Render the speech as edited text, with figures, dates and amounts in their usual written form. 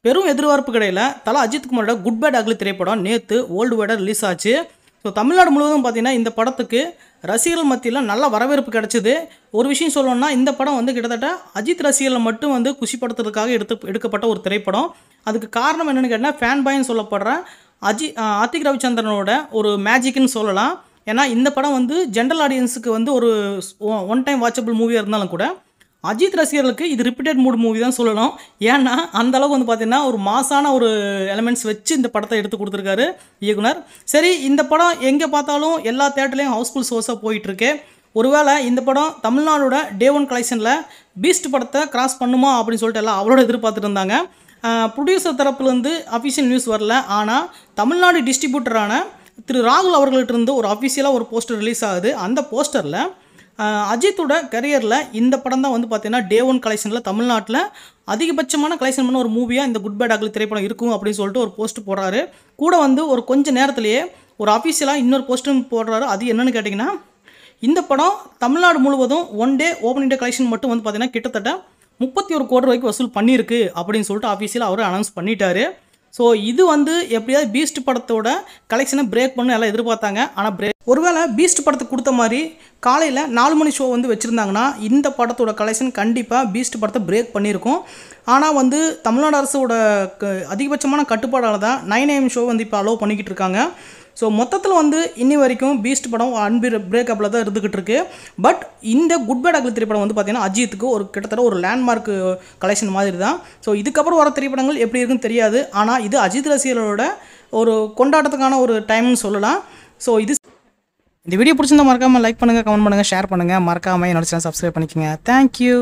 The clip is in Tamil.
பெரும் எதிர்பார்ப்பு கிடையில Thala Ajith குமாரோட good bad ugly திரைப்படம் நேற்று வேர்ல்டு வைடாக ரிலீஸ் ஆச்சு. ஸோ தமிழ்நாடு முழுவதும் பார்த்தீங்கன்னா இந்த படத்துக்கு ரசிகர்கள் மத்தியில் நல்ல வரவேற்பு கிடச்சிது. ஒரு விஷயம் சொல்லணும்னா இந்த படம் வந்து கிட்டத்தட்ட அஜித் ரசிகர்களை மட்டும் வந்து குஷிப்படுத்துறதுக்காக எடுக்கப்பட்ட ஒரு திரைப்படம். அதுக்கு காரணம் என்னென்னு கேட்டால் ஃபேன் பாய்ன்னு சொல்லப்படுற ஆர்த்திக் ரவிச்சந்திரனோட ஒரு மேஜிக்னு சொல்லலாம். ஏன்னா இந்த படம் வந்து ஜென்ரல் ஆடியன்ஸுக்கு வந்து ஒரு ஒன் டைம் வாட்சபிள் மூவியாக இருந்தாலும் கூட அஜித் ரசிகர்களுக்கு இது ரிப்பீட்டட் மூட் மூவி தான் சொல்லலாம். ஏன்னா அந்தளவுக்கு வந்து பார்த்திங்கன்னா ஒரு மாசான ஒரு எலிமெண்ட்ஸ் வச்சு இந்த படத்தை எடுத்து கொடுத்துருக்காரு இயக்குனர். சரி, இந்த படம் எங்கே பார்த்தாலும் எல்லா தேட்டர்லேயும் ஹவுஸ்ஃபுல் ஷோஸாக போயிட்டுருக்கு. ஒருவேளை இந்த படம் தமிழ்நாடோட டே 1 கலெக்ஷனில் பீஸ்ட் படத்தை கிராஸ் பண்ணுமா அப்படின்னு சொல்லிட்டு எல்லாம் அவரோட எதிர்பார்த்துட்டு இருந்தாங்க. ப்ரொடியூசர் தரப்புலேருந்து அஃபிஷியல் நியூஸ் வரல. ஆனால் தமிழ்நாடு டிஸ்ட்ரிபியூட்டரான திரு ராகுல் அவர்கள்ட்ட இருந்து ஒரு அஃபிஷியலாக ஒரு போஸ்டர் ரிலீஸ் ஆகுது. அந்த போஸ்டரில் அஜித்தோட கரியரில் இந்த படம் தான் வந்து பார்த்தீங்கன்னா டே 1 கலெக்ஷனில் தமிழ்நாட்டில் அதிகபட்சமான கலெக்ஷன் பண்ண ஒரு மூவியாக இந்த குட் பேட் அக்லி திரைப்படம் இருக்கும் அப்படின்னு சொல்லிட்டு ஒரு போஸ்ட் போடுறாரு. கூட வந்து ஒரு கொஞ்சம் நேரத்திலேயே ஒரு அஃபிஷியலாக இன்னொரு போஸ்ட்டும் போடுறாரு. அது என்னென்னு கேட்டிங்கன்னா, இந்த படம் தமிழ்நாடு முழுவதும் ஒன் டே ஓப்பனிங் டே கலெக்ஷன் மட்டும் வந்து பார்த்தீங்கன்னா கிட்டத்தட்ட 31 கோடி ரூபாய்க்கு வசூல் பண்ணியிருக்கு அப்படின்னு சொல்லிட்டு அஃபிஷியலாக அவர் அனௌன்ஸ் பண்ணிட்டாரு. ஸோ இது வந்து எப்படியாவது பீஸ்ட் படத்தோட கலெக்ஷனை பிரேக் பண்ண எல்லாம் எதிர்பார்த்தாங்க. ஆனால் ஒருவேளை பீஸ்ட் படத்துக்கு கொடுத்த மாதிரி காலையில் 4 மணி ஷோ வந்து வச்சுருந்தாங்கன்னா இந்த படத்தோட கலெக்ஷன் கண்டிப்பாக பீஸ்ட் படத்தை பிரேக் பண்ணியிருக்கும். ஆனால் வந்து தமிழ்நாடு அரசோட அதிகபட்சமான கட்டுப்பாடால் தான் 9 AM ஷோ வந்து இப்போ அலோவ் பண்ணிக்கிட்டு இருக்காங்க. ஸோ மொத்தத்தில் வந்து இன்னி வரைக்கும் பீஸ்ட் படம் பிரேக்கப்பில் தான் இருந்துக்கிட்டு இருக்கு. பட் இந்த குட் பேட் அக்லி திரைப்படம் வந்து பார்த்திங்கன்னா அஜித்துக்கு ஒரு கிட்டத்தட்ட ஒரு லேண்ட்மார்க் கலெக்ஷன் மாதிரி தான். ஸோ இதுக்கப்புறம் வர திரைப்படங்கள் எப்படி இருக்குன்னு தெரியாது. ஆனால் இது அஜித் ரசிகர்களோட ஒரு கொண்டாட்டத்துக்கான ஒரு டைம்னு சொல்லலாம். ஸோ இந்த வீடியோ பிடிச்சிருந்தா மறக்காமல் லைக் பண்ணுங்கள், கமெண்ட் பண்ணுங்கள், ஷேர் பண்ணுங்கள். மறக்காமல் என்னோட சேனல் சப்ஸ்கிரைப் பண்ணிக்கோங்க. தேங்க்யூ.